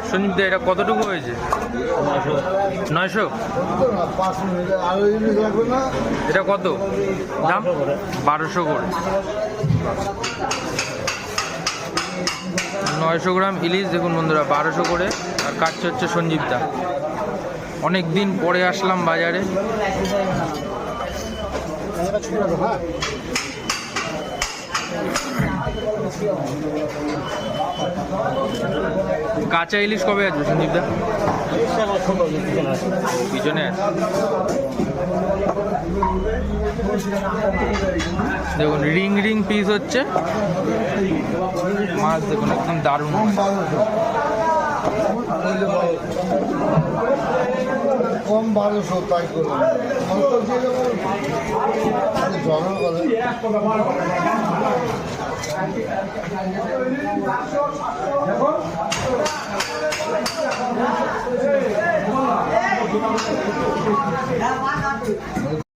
সঞ্জীব দা, এটা কতটুকু হয়েছে? 900। এটা কত দাম? 1200 করে। 900 গ্রাম ইলিশ দেখুন বন্ধুরা, 1200 করে। আর কাটছে হচ্ছে সঞ্জীব দা। অনেক দিন পরে আসলাম বাজারে। কাঁচা ইলিশ কবে আসবে সঞ্জীব দা? পিছনে আছে দেখুন, রিং রিং পিস হচ্ছে মাছ। দেখুন একদম দারুণ। কম 1200 তাই করলাম।